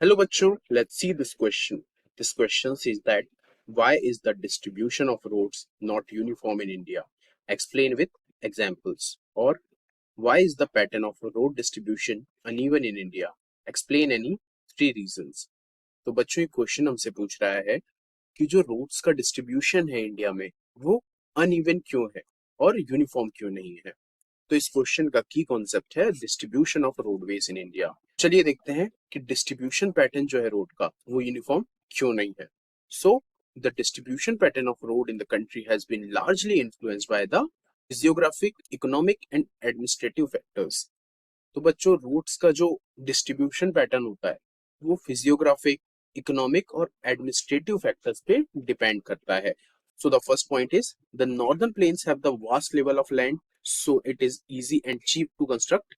Hello बच्चों, let's see this question. This question says that why is the distribution of roads not uniform in India? Explain with examples. Or why is the pattern of road distribution uneven in India? Explain any three reasons. तो बच्चों ये question हमसे पूछ रहा है कि जो roads का डिस्ट्रीब्यूशन है इंडिया में वो अनइवन क्यों है और यूनिफॉर्म क्यों नहीं है। तो इस क्वेश्चन का की कॉन्सेप्ट है distribution of roadways in India. चलिए देखते हैं कि डिस्ट्रीब्यूशन पैटर्न जो है रोड का वो यूनिफॉर्म क्यों नहीं है। So the distribution pattern of road in the country has been largely influenced by the physiographic, economic and administrative factors. तो बच्चों रोड्स का जो डिस्ट्रीब्यूशन पैटर्न होता है वो फिजियोग्राफिक, इकोनॉमिक और एडमिनिस्ट्रेटिव फैक्टर्स पे डिपेंड करता है। So the first point is the northern plains have the vast level of land, so it is easy and cheap to construct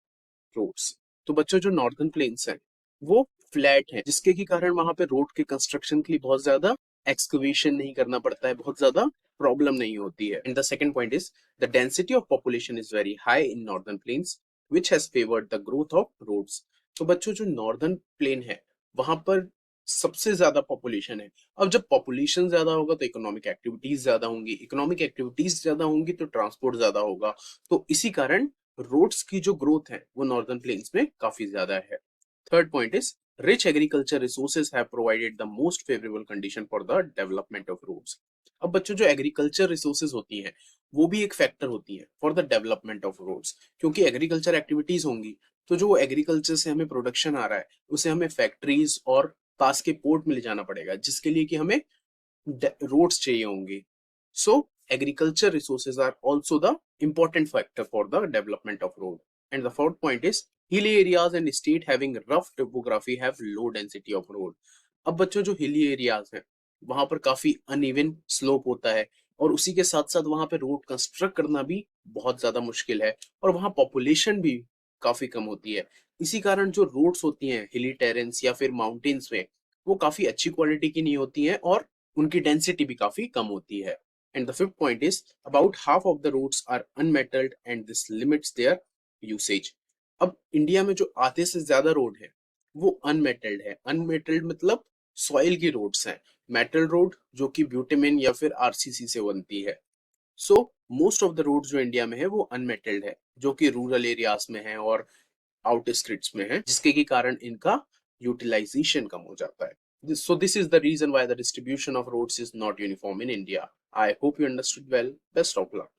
roads. तो बच्चों जो नॉर्दर्न प्लेन्स हैं वो फ्लैट हैं, जिसके की कारण वहां पे रोड के कंस्ट्रक्शन के लिए बहुत ज्यादा एक्सकवेशन नहीं करना पड़ता है, बहुत ज्यादा प्रॉब्लम नहीं होती है। And the second point is the density of population is very high in northern plains which has favoured the growth of roads. तो बच्चों जो नॉर्दर्न प्लेन है वहां पर सबसे ज्यादा पॉपुलेशन है। अब जब पॉपुलेशन ज्यादा होगा तो इकोनॉमिक एक्टिविटीज ज्यादा होंगी, इकोनॉमिक एक्टिविटीज ज्यादा होंगी तो ट्रांसपोर्ट ज्यादा होगा। तो इसी कारण रोड्स की जो ग्रोथ है वो नॉर्दर्न प्लेन्स में काफी ज्यादा है। Third point is rich agriculture resources have provided the most favourable condition for the development of roads. अब बच्चों जो एग्रीकल्चर रिसोर्सेज होती हैं वो भी एक फैक्टर होती है for the development of roads, क्योंकि एग्रीकल्चर एक्टिविटीज होंगी तो जो एग्रीकल्चर से हमें प्रोडक्शन आ रहा है उसे हमें फैक्ट्रीज और पास के पोर्ट में ले जाना पड़ेगा, जिसके लिए कि हमें रोड्स चाहिए होंगे। So agriculture resources are also the important factor for the development of road. And the fourth point is hilly areas and state having rough topography have low density of road. अब बच्चों जो hilly areas हैं वहां पर काफी uneven slope होता है और उसी के साथ साथ वहां पे रोड कंस्ट्रक्ट करना भी बहुत ज्यादा मुश्किल है और वहां पॉपुलेशन भी काफी कम होती है। इसी कारण जो रोड्स होती हैं हिली टेरेंस या फिर माउंटेन्स में वो काफी अच्छी क्वालिटी की नहीं होती हैं और उनकी डेंसिटी भी काफी कम होती है। And the fifth point is about half of the roads are unmetalled and this limits their usage. अब इंडिया में जो आधे से ज्यादा रोड है वो अनमेटल्ड है। अनमेटल्ड मतलब सॉइल की रोड्स हैं। मेटल रोड जो कि ब्यूटेमिन या फिर आरसीसी से बनती है। So most of the road जो इंडिया में है वो अनमेटल्ड है, जो कि रूरल एरियाज में है और आउटस्क्रिट्स में है, जिसके के कारण इनका यूटिलाइजेशन कम हो जाता है। So this is the reason why the distribution of roads is not uniform in India. I hope you understood well. Best of luck.